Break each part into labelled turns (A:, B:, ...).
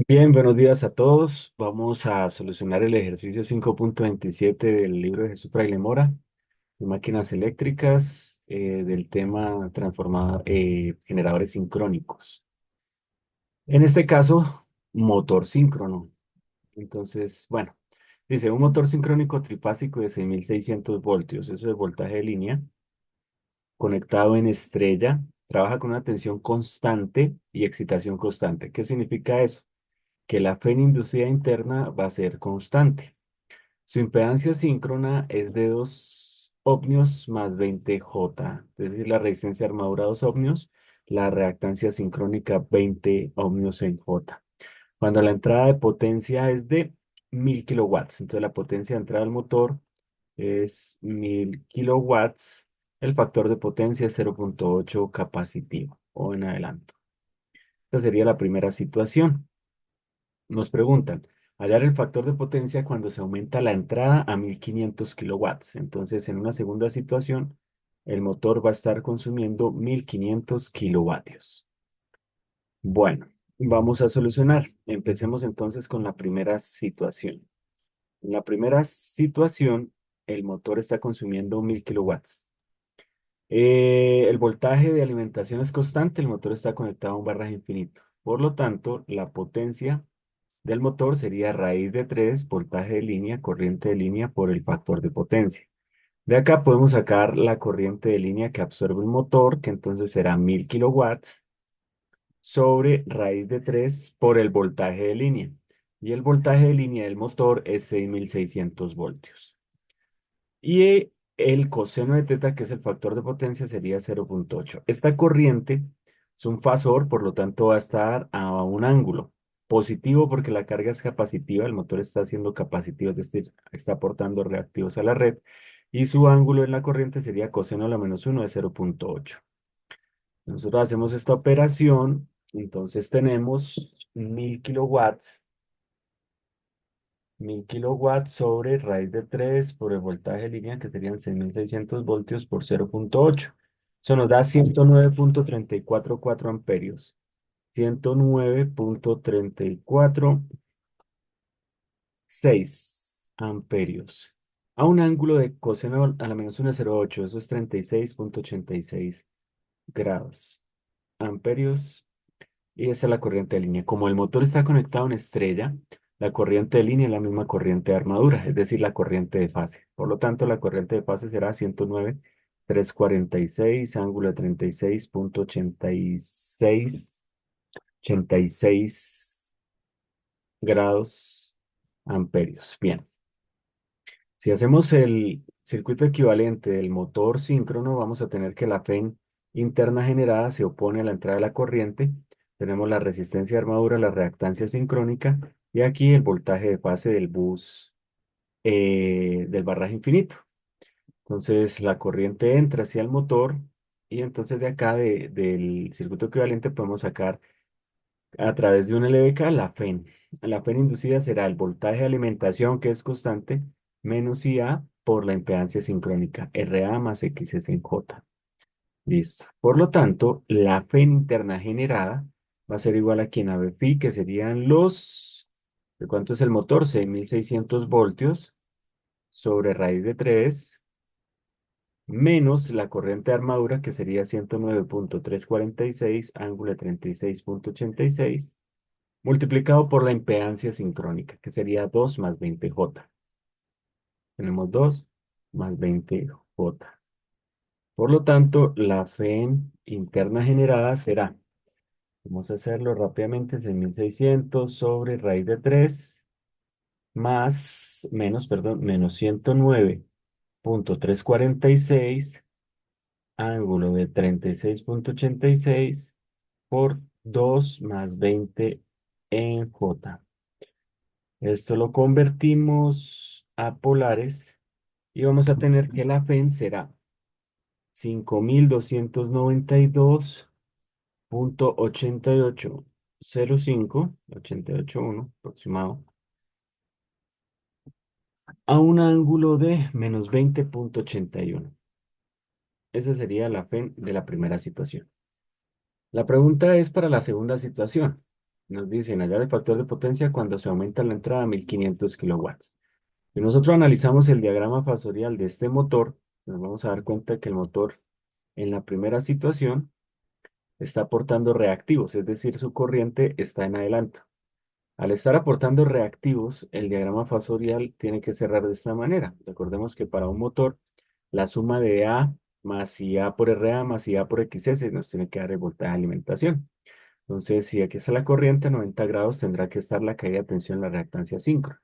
A: Bien, buenos días a todos. Vamos a solucionar el ejercicio 5.27 del libro de Jesús Fraile Mora, de máquinas eléctricas, del tema generadores sincrónicos. En este caso, motor síncrono. Entonces, bueno, dice un motor sincrónico trifásico de 6.600 voltios, eso es el voltaje de línea, conectado en estrella, trabaja con una tensión constante y excitación constante. ¿Qué significa eso? Que la fe inducida interna va a ser constante. Su impedancia síncrona es de 2 ohmios más 20 J, es decir, la resistencia de armadura 2 ohmios, la reactancia sincrónica 20 ohmios en J. Cuando la entrada de potencia es de 1000 kilowatts, entonces la potencia de entrada del motor es 1000 kilowatts, el factor de potencia es 0.8 capacitivo o en adelanto. Esta sería la primera situación. Nos preguntan, hallar el factor de potencia cuando se aumenta la entrada a 1500 kilowatts. Entonces, en una segunda situación, el motor va a estar consumiendo 1500 kilovatios. Bueno, vamos a solucionar. Empecemos entonces con la primera situación. En la primera situación, el motor está consumiendo 1000 kilowatts. El voltaje de alimentación es constante, el motor está conectado a un barraje infinito. Por lo tanto, la potencia del motor sería raíz de 3 voltaje de línea, corriente de línea por el factor de potencia. De acá podemos sacar la corriente de línea que absorbe el motor, que entonces será 1000 kilowatts, sobre raíz de 3 por el voltaje de línea. Y el voltaje de línea del motor es 6600 voltios. Y el coseno de teta, que es el factor de potencia, sería 0.8. Esta corriente es un fasor, por lo tanto va a estar a un ángulo positivo porque la carga es capacitiva, el motor está siendo capacitivo, es decir, está aportando reactivos a la red, y su ángulo en la corriente sería coseno a la menos 1 de 0.8. Nosotros hacemos esta operación, entonces tenemos 1000 kilowatts 1000 kilowatts sobre raíz de 3 por el voltaje de línea, que serían 6600 voltios por 0.8. Eso nos da 109.344 amperios. 109.346 amperios. A un ángulo de coseno a la menos 1,08, eso es 36.86 grados. Amperios. Y esa es la corriente de línea. Como el motor está conectado en estrella, la corriente de línea es la misma corriente de armadura, es decir, la corriente de fase. Por lo tanto, la corriente de fase será 109.346, ángulo de 36.86 grados amperios. Bien, si hacemos el circuito equivalente del motor síncrono, vamos a tener que la FEN interna generada se opone a la entrada de la corriente. Tenemos la resistencia de armadura, la reactancia sincrónica y aquí el voltaje de fase del bus del barraje infinito. Entonces la corriente entra hacia el motor y entonces de acá del circuito equivalente podemos sacar a través de un LVK la FEN. La FEN inducida será el voltaje de alimentación, que es constante, menos IA por la impedancia sincrónica, RA más XS en J. Listo. Por lo tanto, la FEN interna generada va a ser igual aquí en ABFI, que serían ¿de cuánto es el motor? 6600 voltios sobre raíz de 3 menos la corriente de armadura, que sería 109.346 ángulo de 36.86 multiplicado por la impedancia sincrónica, que sería 2 más 20J. Tenemos 2 más 20J. Por lo tanto, la FEN interna generada será, vamos a hacerlo rápidamente, 6600 sobre raíz de 3 menos 109.346 ángulo de 36.86 por 2 más 20 en J. Esto lo convertimos a polares y vamos a tener que la FEN será 5292.8805, 881 aproximado, a un ángulo de menos 20.81. Esa sería la FEN de la primera situación. La pregunta es para la segunda situación. Nos dicen hallar el factor de potencia cuando se aumenta la entrada a 1500 kilowatts. Si nosotros analizamos el diagrama fasorial de este motor, nos vamos a dar cuenta que el motor en la primera situación está aportando reactivos, es decir, su corriente está en adelanto. Al estar aportando reactivos, el diagrama fasorial tiene que cerrar de esta manera. Recordemos que para un motor, la suma de A más IA por RA más IA por XS nos tiene que dar el voltaje de alimentación. Entonces, si aquí está la corriente a 90 grados, tendrá que estar la caída de tensión en la reactancia síncrona.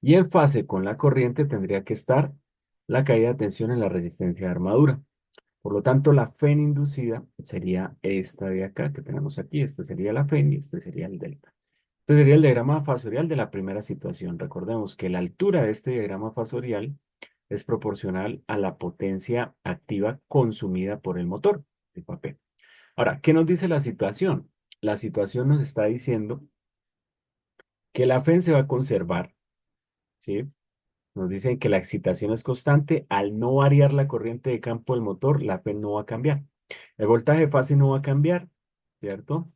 A: Y en fase con la corriente tendría que estar la caída de tensión en la resistencia de armadura. Por lo tanto, la FEN inducida sería esta de acá que tenemos aquí. Esta sería la FEN y este sería el delta. Este sería el diagrama fasorial de la primera situación. Recordemos que la altura de este diagrama fasorial es proporcional a la potencia activa consumida por el motor de papel. Ahora, ¿qué nos dice la situación? La situación nos está diciendo que la FEN se va a conservar, ¿sí? Nos dicen que la excitación es constante. Al no variar la corriente de campo del motor, la FEN no va a cambiar. El voltaje de fase no va a cambiar, ¿cierto?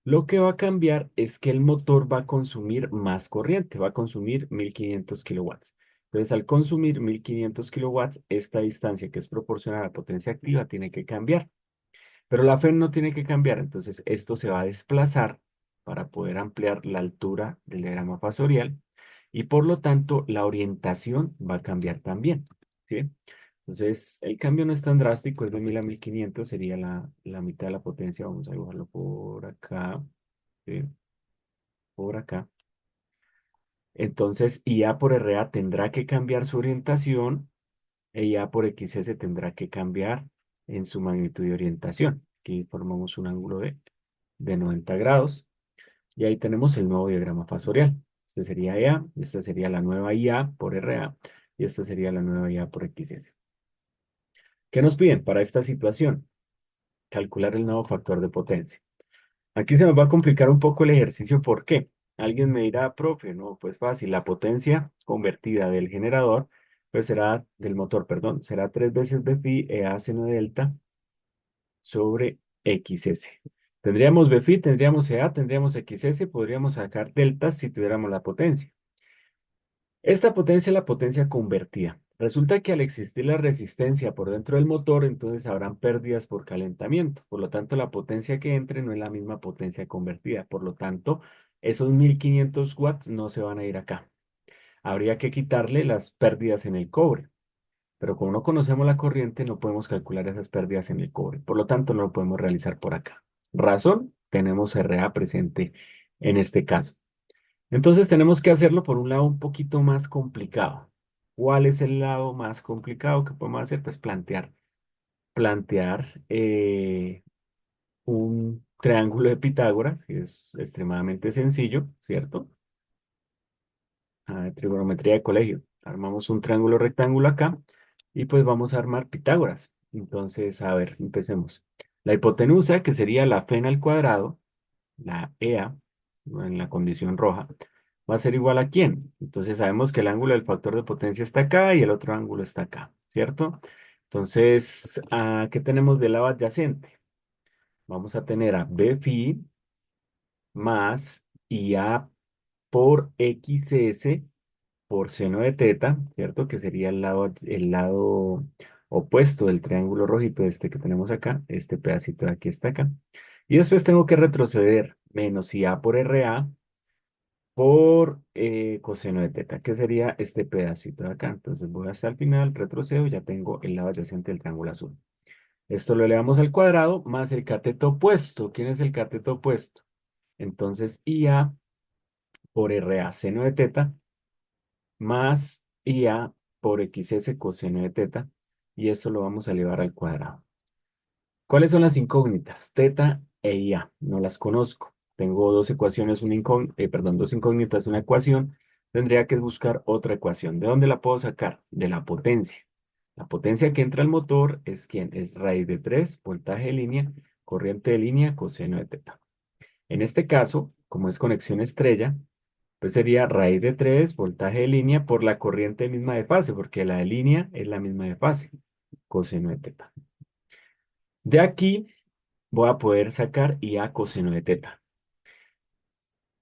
A: Lo que va a cambiar es que el motor va a consumir más corriente, va a consumir 1500 kilowatts. Entonces, al consumir 1500 kilowatts, esta distancia que es proporcional a la potencia activa tiene que cambiar. Pero la FEN no tiene que cambiar, entonces esto se va a desplazar para poder ampliar la altura del diagrama fasorial y por lo tanto la orientación va a cambiar también, ¿sí? Entonces el cambio no es tan drástico, es de 1000 a 1500, sería la mitad de la potencia, vamos a dibujarlo por acá, ¿sí? Por acá. Entonces IA por RA tendrá que cambiar su orientación e IA por XS tendrá que cambiar en su magnitud de orientación. Aquí formamos un ángulo de 90 grados. Y ahí tenemos el nuevo diagrama fasorial. Este sería EA, esta sería la nueva IA por RA y esta sería la nueva IA por XS. ¿Qué nos piden para esta situación? Calcular el nuevo factor de potencia. Aquí se nos va a complicar un poco el ejercicio. ¿Por qué? Alguien me dirá, profe, no, pues fácil. La potencia convertida del generador, pues será del motor, perdón, será 3 veces Bφ EA seno delta sobre XS. Tendríamos Bφ, tendríamos EA, tendríamos XS, podríamos sacar deltas si tuviéramos la potencia. Esta potencia es la potencia convertida. Resulta que al existir la resistencia por dentro del motor, entonces habrán pérdidas por calentamiento. Por lo tanto, la potencia que entre no es la misma potencia convertida. Por lo tanto, esos 1500 watts no se van a ir acá. Habría que quitarle las pérdidas en el cobre. Pero como no conocemos la corriente, no podemos calcular esas pérdidas en el cobre. Por lo tanto, no lo podemos realizar por acá. Razón, tenemos RA presente en este caso. Entonces tenemos que hacerlo por un lado un poquito más complicado. ¿Cuál es el lado más complicado que podemos hacer? Pues plantear un triángulo de Pitágoras, que es extremadamente sencillo, ¿cierto? Trigonometría de colegio. Armamos un triángulo rectángulo acá y pues vamos a armar Pitágoras. Entonces, a ver, empecemos. La hipotenusa, que sería la FEN al cuadrado, la EA, ¿no? En la condición roja, va a ser igual a quién. Entonces sabemos que el ángulo del factor de potencia está acá y el otro ángulo está acá, ¿cierto? Entonces, ¿qué tenemos del lado adyacente? Vamos a tener a B phi más IA por XS por seno de teta, ¿cierto? Que sería el lado opuesto del triángulo rojito este que tenemos acá. Este pedacito de aquí está acá. Y después tengo que retroceder menos IA por RA por coseno de teta, que sería este pedacito de acá. Entonces voy hasta el final, retrocedo, ya tengo el lado adyacente del triángulo azul. Esto lo elevamos al cuadrado más el cateto opuesto. ¿Quién es el cateto opuesto? Entonces IA por RA seno de teta más IA por XS coseno de teta. Y esto lo vamos a elevar al cuadrado. ¿Cuáles son las incógnitas? Teta e IA. No las conozco. Tengo dos ecuaciones, dos incógnitas, una ecuación. Tendría que buscar otra ecuación. ¿De dónde la puedo sacar? De la potencia. La potencia que entra al motor es ¿quién? Es raíz de 3, voltaje de línea, corriente de línea, coseno de teta. En este caso, como es conexión estrella, pues sería raíz de 3, voltaje de línea por la corriente misma de fase, porque la de línea es la misma de fase, coseno de teta. De aquí voy a poder sacar IA coseno de teta.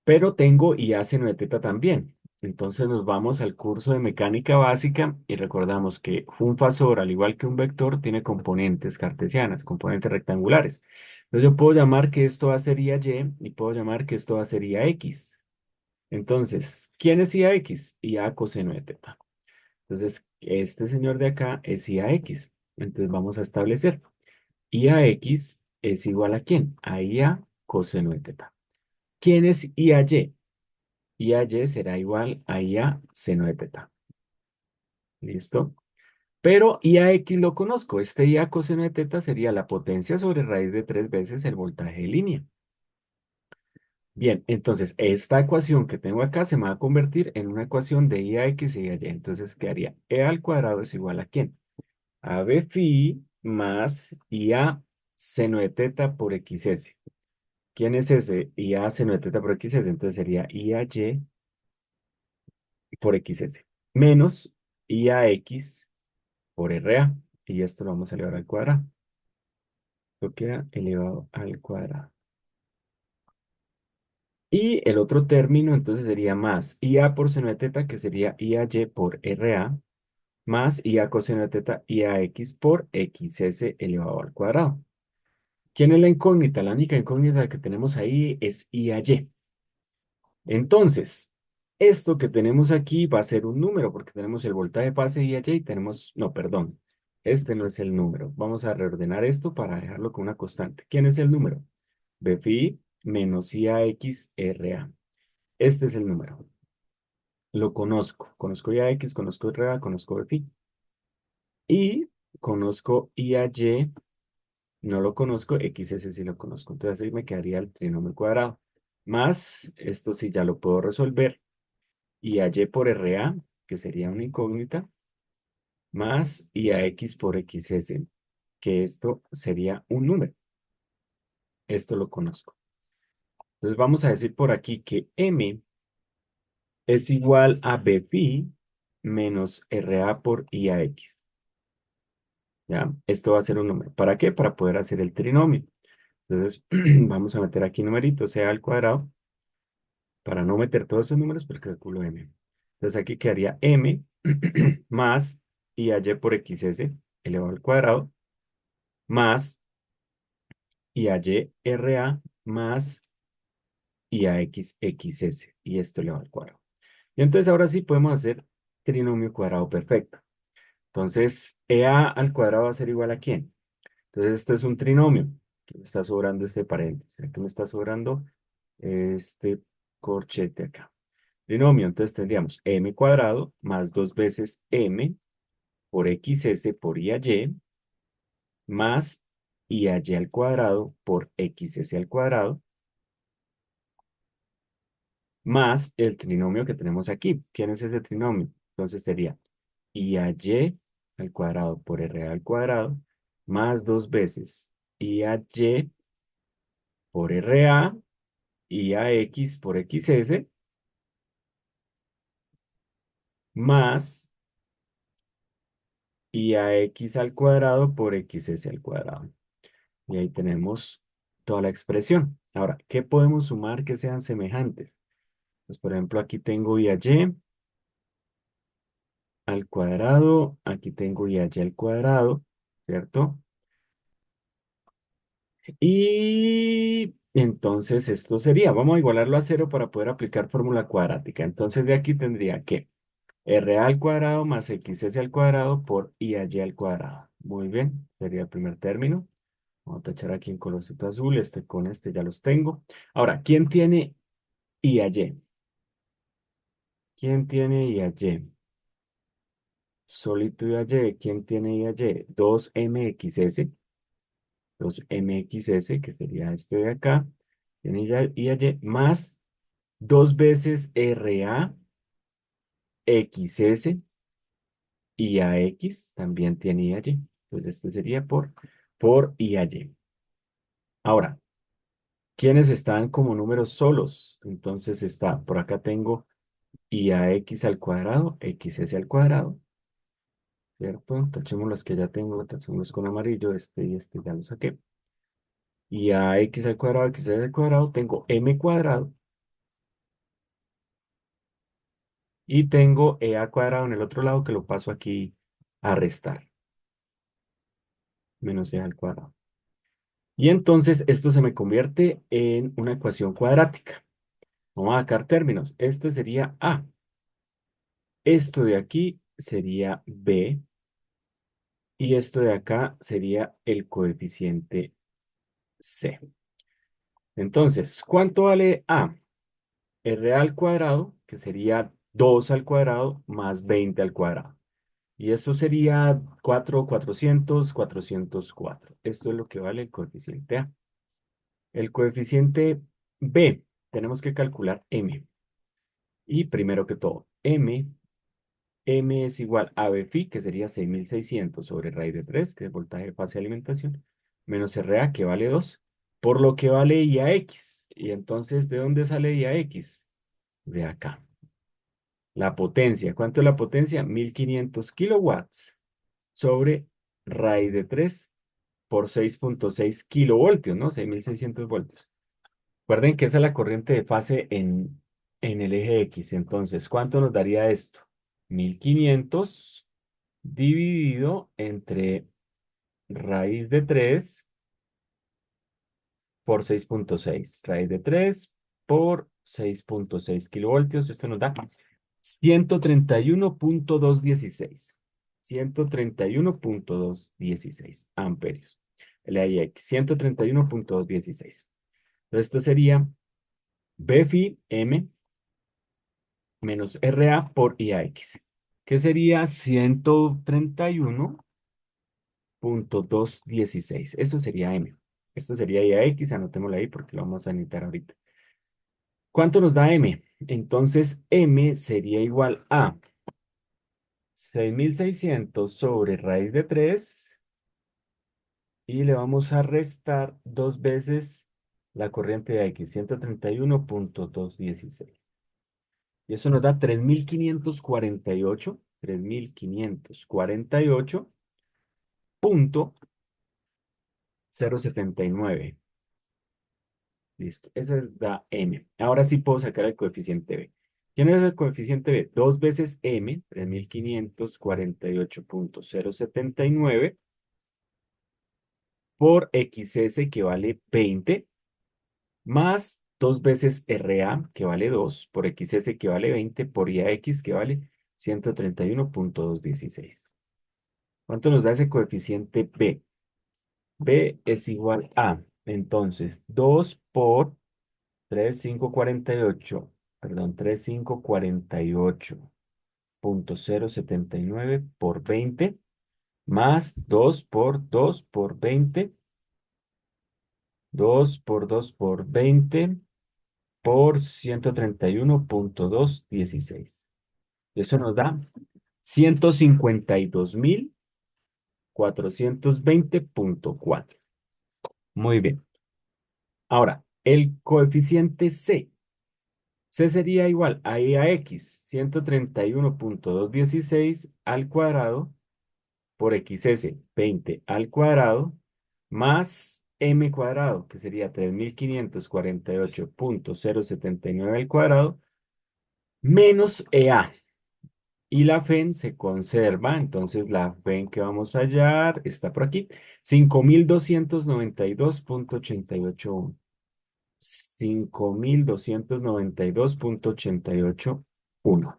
A: pero tengo IA seno de teta también. Entonces nos vamos al curso de mecánica básica y recordamos que un fasor, al igual que un vector, tiene componentes cartesianas, componentes rectangulares. Entonces yo puedo llamar que esto va a ser IA Y y puedo llamar que esto va a ser IA X. Entonces, ¿quién es IA X? IA coseno de teta. Entonces, este señor de acá es IA X. Entonces vamos a establecer IA X es igual ¿a quién? A IA coseno de teta. ¿Quién es IA Y? IA Y será igual a IA seno de teta. ¿Listo? Pero IA X lo conozco. Este IA coseno de teta sería la potencia sobre raíz de 3 veces el voltaje de línea. Bien, entonces esta ecuación que tengo acá se me va a convertir en una ecuación de IA X y IA Y. Entonces quedaría E al cuadrado es igual ¿a quién? A B phi más IA seno de teta por XS. ¿Quién es ese? IA seno de teta por XS. Entonces sería IA Y por XS menos IA X por RA. Y esto lo vamos a elevar al cuadrado. Esto queda elevado al cuadrado. Y el otro término entonces sería más IA por seno de teta, que sería IA Y por RA, más IA coseno de teta, IA X por XS elevado al cuadrado. ¿Quién es la incógnita? La única incógnita que tenemos ahí es IA Y. Entonces, esto que tenemos aquí va a ser un número, porque tenemos el voltaje fase IA Y y tenemos, no, perdón, este no es el número. Vamos a reordenar esto para dejarlo con una constante. ¿Quién es el número? B phi menos IA X RA. Este es el número. Lo conozco. Conozco IA X, conozco RA, conozco B phi. Y conozco IA Y, no lo conozco, XS sí lo conozco. Entonces ahí me quedaría el trinomio cuadrado. Más, esto sí ya lo puedo resolver. IA Y por RA, que sería una incógnita, más IA X por XS, que esto sería un número. Esto lo conozco. Entonces vamos a decir por aquí que M es igual a B phi menos RA por IA X. ¿Ya? Esto va a ser un número. ¿Para qué? Para poder hacer el trinomio. Entonces, vamos a meter aquí numeritos, sea al cuadrado, para no meter todos esos números, pues calculo m. Entonces, aquí quedaría m más IAY por XS elevado al cuadrado, más IAY RA más IAX XS, y esto elevado al cuadrado. Y entonces, ahora sí podemos hacer trinomio cuadrado perfecto. Entonces, EA al cuadrado va a ser igual ¿a quién? Entonces, esto es un trinomio. Aquí me está sobrando este paréntesis. Aquí me está sobrando este corchete acá. Trinomio, entonces tendríamos m cuadrado más 2 veces m por xs por iay más iay al cuadrado por xs al cuadrado más el trinomio que tenemos aquí. ¿Quién es ese trinomio? Entonces sería iay al cuadrado por r al cuadrado más 2 veces iay por RA y AX por XS más y AX al cuadrado por XS al cuadrado. Y ahí tenemos toda la expresión. Ahora, ¿qué podemos sumar que sean semejantes? Pues, por ejemplo, aquí tengo y al cuadrado, aquí tengo y al cuadrado, ¿cierto? Y entonces esto sería, vamos a igualarlo a cero para poder aplicar fórmula cuadrática. Entonces de aquí tendría que R al cuadrado más XS al cuadrado por IAY al cuadrado. Muy bien, sería el primer término. Vamos a tachar aquí en colorcito azul, este con este ya los tengo. Ahora, ¿quién tiene IAY? ¿Quién tiene IAY? Solito IAY. ¿Quién tiene IAY? 2MXS, 2MXS, que sería este de acá. Tiene IAY más 2 veces RA, XS y AX también tiene IAY. Entonces este sería por IAY. Ahora, ¿quiénes están como números solos? Entonces está, por acá tengo IAX al cuadrado, XS al cuadrado, ¿cierto? Tachemos los que ya tengo, tachemos con amarillo, este y este ya lo saqué. Y a x al cuadrado, x al cuadrado, tengo m cuadrado Y tengo a cuadrado en el otro lado que lo paso aquí a restar, menos e al cuadrado. Y entonces esto se me convierte en una ecuación cuadrática. Vamos a sacar términos. Este sería A. Esto de aquí sería B. Y esto de acá sería el coeficiente C. Entonces, ¿cuánto vale A? R al cuadrado, que sería 2 al cuadrado más 20 al cuadrado. Y eso sería 404. Esto es lo que vale el coeficiente A. El coeficiente B, tenemos que calcular M. Y primero que todo, M es igual a B phi, que sería 6600 sobre raíz de 3, que es voltaje, fase, alimentación, menos RA, que vale 2, por lo que vale IAX. Y entonces, ¿de dónde sale IAX? De acá. La potencia, ¿cuánto es la potencia? 1500 kilowatts sobre raíz de 3 por 6,6 kilovoltios, ¿no? 6600 voltios. Recuerden que esa es la corriente de fase en el eje X. Entonces, ¿cuánto nos daría esto? 1500 dividido entre raíz de 3 por 6,6. Raíz de 3 por 6,6 kilovoltios. Esto nos da 131,216. 131,216 amperios. El AIX, 131,216. Entonces, esto sería B phi M menos RA por IAX, que sería 131,216. Eso sería M. Esto sería IAX, anotémoslo ahí porque lo vamos a necesitar ahorita. ¿Cuánto nos da M? Entonces M sería igual a 6600 sobre raíz de 3 y le vamos a restar dos veces la corriente de X, 131,216. Y eso nos da 3548. Listo, esa da M. Ahora sí puedo sacar el coeficiente B. ¿Quién es el coeficiente B? Dos veces M, 3548,079 por XS, que vale 20, más dos veces RA, que vale 2 por XS, que vale 20, por IAX, que vale 131,216. ¿Cuánto nos da ese coeficiente B? B es igual a, entonces, 2 por 3,548, perdón, 3,548,079 por 20, más 2 por 2 por 20, 2 por 2 por 20, por 131,216. Eso nos da 152,420,4. Muy bien. Ahora, el coeficiente C. C sería igual a I a X, 131,216 al cuadrado por XS, 20 al cuadrado, más M cuadrado, que sería 3548,079 al cuadrado, menos EA. Y la FEN se conserva, entonces la FEN que vamos a hallar está por aquí, 5292,88. 5292,88.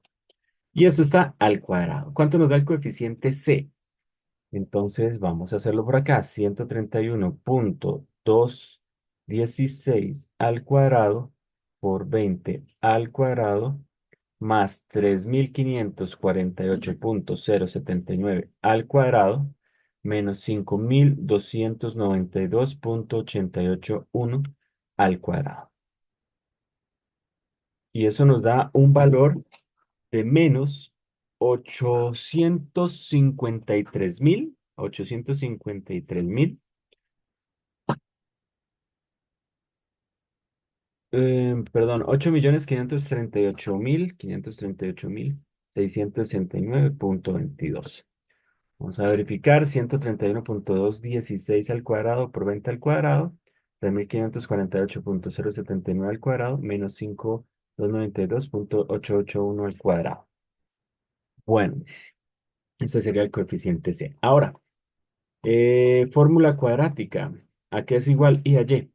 A: Y esto está al cuadrado. ¿Cuánto nos da el coeficiente C? Entonces vamos a hacerlo por acá. 131,216 al cuadrado por 20 al cuadrado más 3548,079 al cuadrado menos 5292,881 al cuadrado. Y eso nos da un valor de menos 853,000, perdón, 8.538.669,22. Vamos a verificar 131,216 al cuadrado por 20 al cuadrado, 3.548,079 al cuadrado, menos 5.292,881 al cuadrado. Bueno, este sería el coeficiente C. Ahora, fórmula cuadrática. ¿A qué es igual I a Y?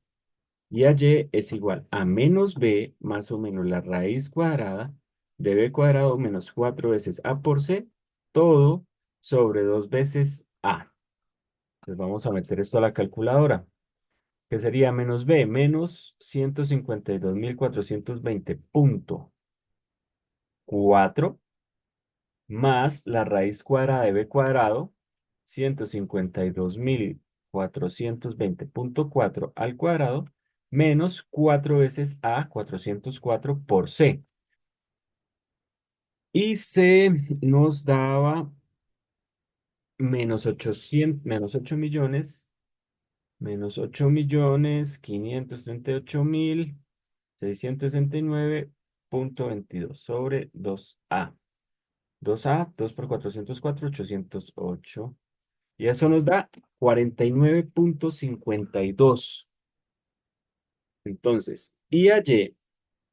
A: Y a Y es igual a menos B más o menos la raíz cuadrada de B cuadrado menos 4 veces A por C, todo sobre 2 veces A. Entonces vamos a meter esto a la calculadora, que sería menos B, menos 152.420.4 más la raíz cuadrada de B cuadrado, 152.420.4 al cuadrado, menos 4 veces A, 404 por C. Y C nos daba menos 8 millones, menos 8.538.669.22 sobre 2A. 2A, 2 por 404, 808. Y eso nos da 49.52. Entonces, I a Y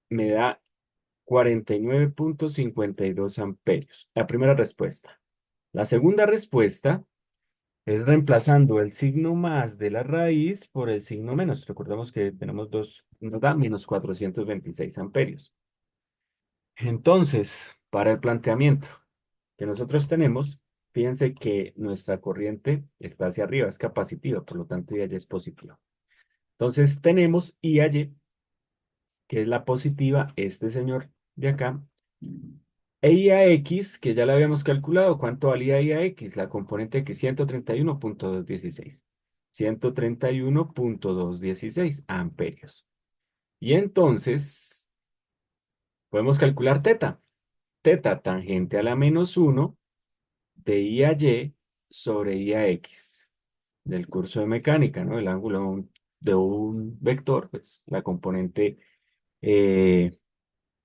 A: me da 49.52 amperios. La primera respuesta. La segunda respuesta es reemplazando el signo más de la raíz por el signo menos. Recordemos que tenemos dos, nos da menos 426 amperios. Entonces, para el planteamiento que nosotros tenemos, fíjense que nuestra corriente está hacia arriba, es capacitiva, por lo tanto, I a Y es positiva. Entonces, tenemos I a Y, que es la positiva, este señor de acá, e I a X, que ya la habíamos calculado. ¿Cuánto valía I a X? La componente X, 131.216. 131.216 amperios. Y entonces, podemos calcular teta. Teta tangente a la menos uno de I a Y sobre I a X del curso de mecánica, ¿no? El ángulo de un vector, pues la componente eh,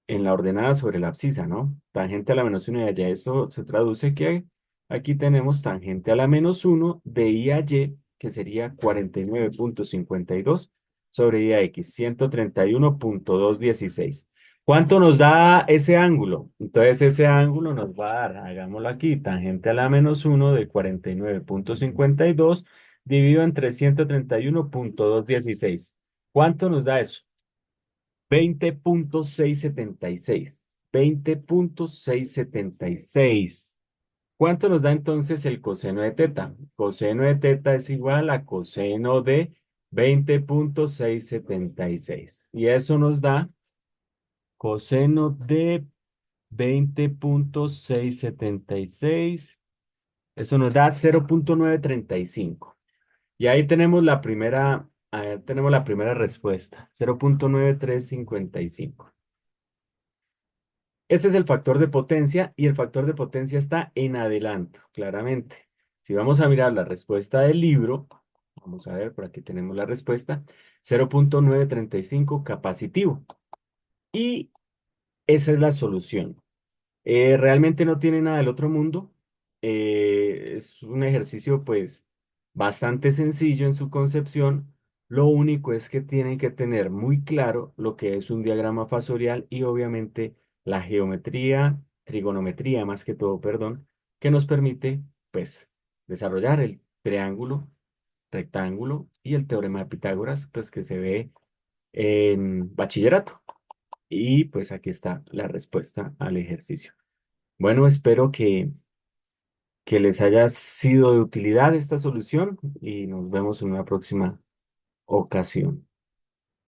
A: en la ordenada sobre la abscisa, ¿no? Tangente a la menos uno de allá, esto se traduce que aquí tenemos tangente a la menos uno de I a Y, que sería 49.52 sobre I a X, 131.216. ¿Cuánto nos da ese ángulo? Entonces ese ángulo nos va a dar, hagámoslo aquí, tangente a la menos uno de 49.52 dividido entre 131.216. ¿Cuánto nos da eso? 20.676. 20.676. ¿Cuánto nos da entonces el coseno de teta? Coseno de teta es igual a coseno de 20.676. Y eso nos da coseno de 20.676. Eso nos da 0.935. Y ahí tenemos la primera respuesta, 0.9355. Este es el factor de potencia y el factor de potencia está en adelanto, claramente. Si vamos a mirar la respuesta del libro, vamos a ver, por aquí tenemos la respuesta, 0.935 capacitivo. Y esa es la solución. Realmente no tiene nada del otro mundo. Es un ejercicio pues bastante sencillo en su concepción. Lo único es que tienen que tener muy claro lo que es un diagrama fasorial y obviamente la geometría, trigonometría más que todo, perdón, que nos permite pues desarrollar el triángulo, rectángulo y el teorema de Pitágoras pues que se ve en bachillerato. Y pues aquí está la respuesta al ejercicio. Bueno, espero que les haya sido de utilidad esta solución y nos vemos en una próxima ocasión.